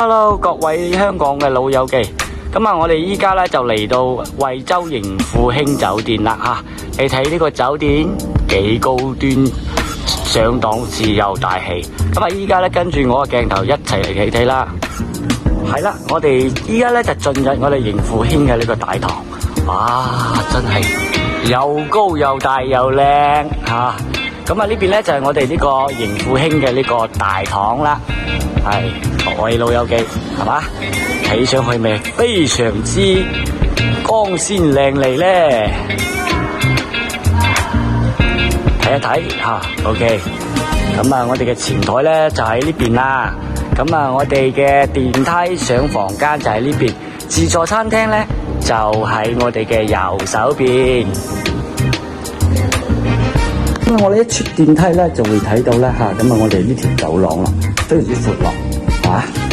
Hello， 各位香港嘅老友記，咁啊，我哋依家咧就嚟到惠州盈富興酒店啦吓，你睇呢個酒店幾高端、上檔次又大氣。咁啊，依家咧跟住我嘅鏡頭一齊嚟睇睇啦。係啦，我哋依家咧就進入我哋盈富興嘅呢個大堂，哇，真係又高又大又靚吓。咁啊呢邊咧就係我哋呢個盈富興嘅呢個大堂啦。係各位老友記，係嘛？睇上去咪非常之光鮮亮麗咧。睇一睇吓 ，OK。咁啊，我哋嘅前台咧就喺呢邊啦。咁啊，我哋嘅電梯上房間就喺呢邊，自助餐廳咧就喺我哋嘅右手邊。咁啊，我哋一出電梯咧就會睇到咧吓，咁啊，我哋呢條走廊啦，非常之闊落。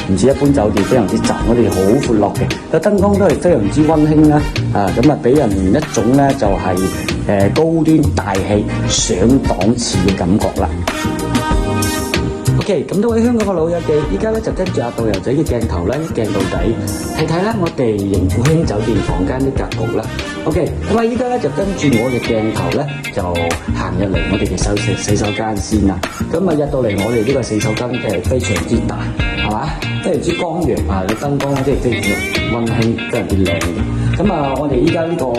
唔似一般酒店非常之窄，我哋好闊落嘅，個燈光都係非常之溫馨啦。咁啊，俾人一種咧就係高端大氣上檔次嘅感覺啦。OK， 咁多位香港嘅老友記，依家咧就跟住阿導遊仔嘅鏡頭咧鏡到底，睇睇啦我哋盈富興酒店房間啲格局啦。OK， 咁啊依家咧就跟住我嘅鏡頭咧就行入嚟我哋嘅洗手間先啦。咁啊入到嚟我哋呢個洗手間嘅非常之大，係嘛？非常之光亮啊！個燈光即係非常之溫馨，非常之靚嘅。咁啊，我哋依家呢個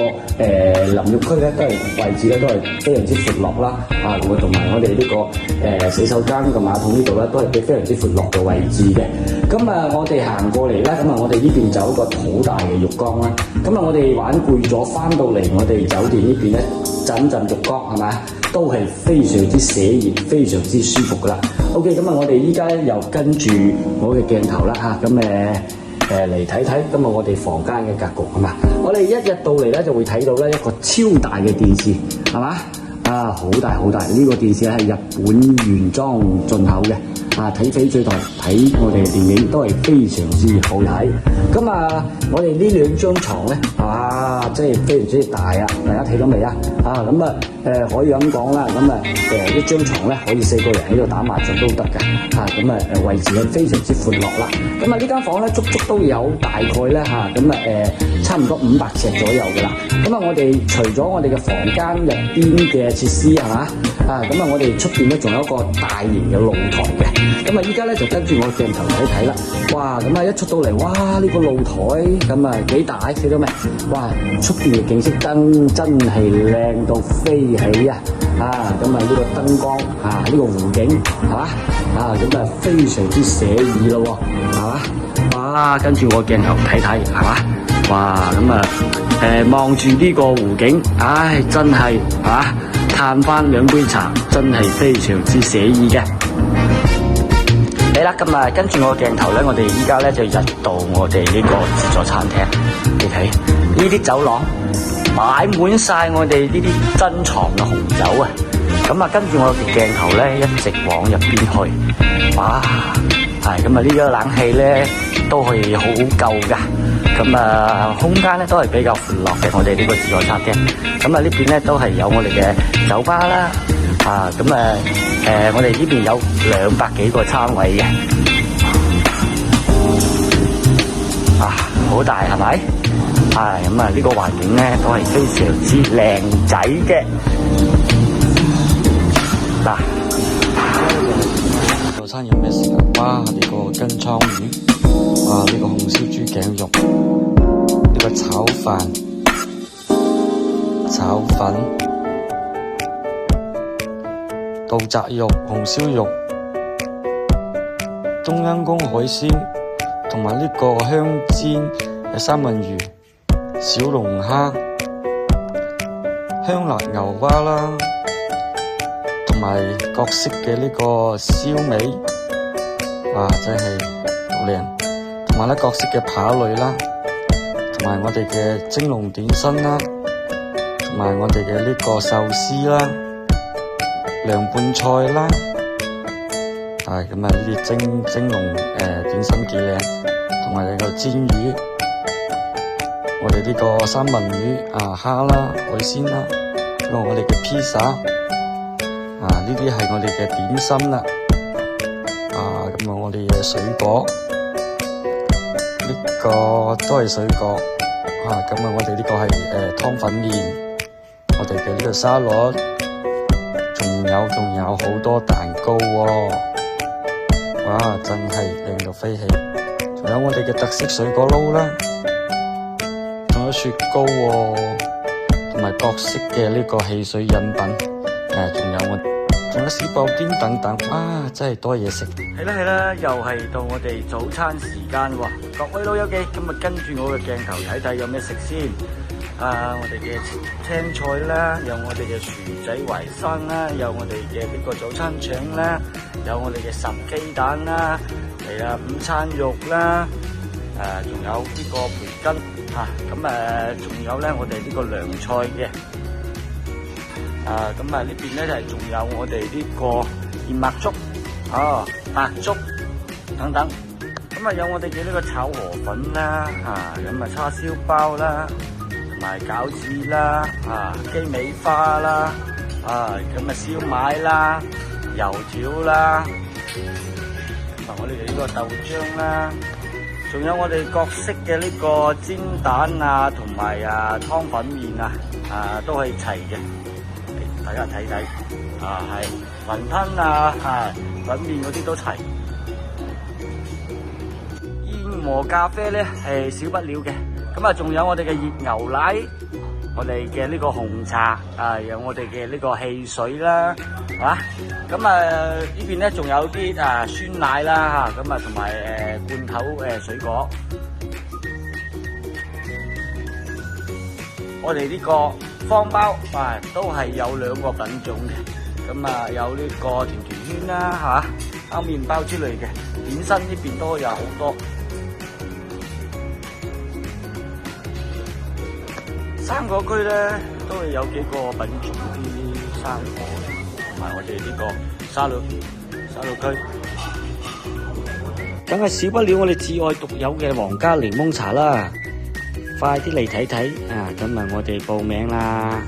淋浴區咧都係位置咧都係非常之闊落啦。同埋我哋呢個洗手間個馬桶呢度咧都係非常之闊落嘅位置嘅。咁啊，我哋行過嚟咧，咁啊，我哋呢邊就有一個好大嘅浴缸啦。咁啊，我哋玩攰咗，翻到嚟我哋酒店呢邊咧，浸浴缸係咪？都係非常之寫意，非常之舒服噶啦。OK， 咁啊，我哋依家咧又跟住我嘅鏡頭啦嚇，咁嚟睇睇今日我哋房間嘅格局係嘛？我哋一日到嚟咧就會睇到咧一個超大嘅電視係嘛？好大好大！呢個電視係日本原裝進口嘅。睇翡翠台睇我哋嘅電影都係非常之好睇。咁啊，我哋呢兩張床咧，即係非常之大啊！大家睇到未啊？可以咁講啦。一張床咧可以4個人喺度打麻將都得㗎。位置係非常之闊落啦。咁啊，呢間房咧足足都有大概咧差唔多500尺左右㗎啦。咁啊，我哋除咗我哋嘅房間入邊嘅設施係嘛？我哋出邊咧仲有一個大型嘅露台嘅。咁啊，依家咧就跟住我鏡頭睇睇啦。哇！咁啊，一出到嚟，哇！呢個露台咁啊幾大，睇到未？哇！出邊嘅景色真係靚到飛起啊！呢個燈光呢個湖景係嘛？非常之寫意咯喎，係嘛？哇！跟住我鏡頭睇睇係嘛？哇！望住呢個湖景，真係嘆翻2杯茶，真係非常之寫意嘅。係啦，咁啊，跟住我鏡頭咧，我哋依家咧就入到我哋呢個自助餐廳。你睇呢啲走廊擺滿晒我哋呢啲珍藏嘅紅酒啊！咁啊，跟住我嘅鏡頭咧一直往入邊去，哇！呢個冷氣咧都係好夠噶。空間咧都係比較闊落嘅，我哋呢個自助餐廳。呢邊咧都係有我哋嘅酒吧啦。我哋呢邊有200幾個餐位嘅，好大係咪？呢個環境咧都係非常之靚仔嘅。早餐有咩食啊？哇！呢個跟倉魚，呢個紅燒豬頸肉，呢個炒飯、炒粉、豆雜肉、紅燒肉、中央公海鮮，同埋呢個香煎嘅三文魚、小龍蝦、香辣牛蛙啦，同埋各式嘅呢個燒味，哇！真係好靚，同埋各式嘅扒類啦，同埋我哋嘅蒸籠點心啦，同埋我哋嘅呢個壽司啦。涼拌菜啦，呢啲蒸籠點心幾靚，同埋呢個煎魚，我哋呢個三文魚蝦啦、海鮮啦，我哋嘅披薩，呢啲係我哋嘅點心啦，我哋嘅水果，都係水果啊，咁啊我哋呢個係湯粉麵，我哋嘅呢個沙律，仲有好多蛋糕喎，哇真係靚到飛起，仲有我哋嘅特色水果撈啦，仲有雪糕喎，同埋各式嘅呢個汽水飲品，仲有小布丁等等，哇真係多嘢食。係啦，又係到我哋早餐時間喎，各位老友記，今日跟住我嘅鏡頭睇睇有咩食先。我哋嘅青菜啦，有我哋嘅薯仔淮山啦，有我哋嘅呢個早餐腸啦，有我哋嘅烚雞蛋啦，係啦，午餐肉啦，仲有呢個培根嚇，仲有咧我哋呢個涼菜嘅，呢邊咧就係仲有我哋呢個燕麥粥，白粥等等，有我哋嘅呢個炒河粉啦，叉燒包啦。同埋餃子啦，雞尾花啦，燒賣啦，油條啦，同埋我哋嘅呢個豆漿啦，仲有我哋各式嘅呢個煎蛋啊，同埋湯粉麵啊，都可以齊嘅，大家睇睇，係雲吞粉麵嗰啲都齊，燕和咖啡咧係少不了嘅。仲有我哋嘅熱牛奶，我哋嘅呢個紅茶，有我哋嘅呢個汽水啦，呢邊咧仲有啲酸奶啦，同埋罐頭水果。我哋呢個方包都係有兩個品種嘅，有呢個甜甜圈啦，包麵包之類嘅，點心呢邊都有好多。生果區咧都係有幾個品種啲生果，同埋我哋呢個沙律區，梗係少不了我哋至愛獨有嘅皇家檸檬茶啦！快啲嚟睇睇我哋報名啦！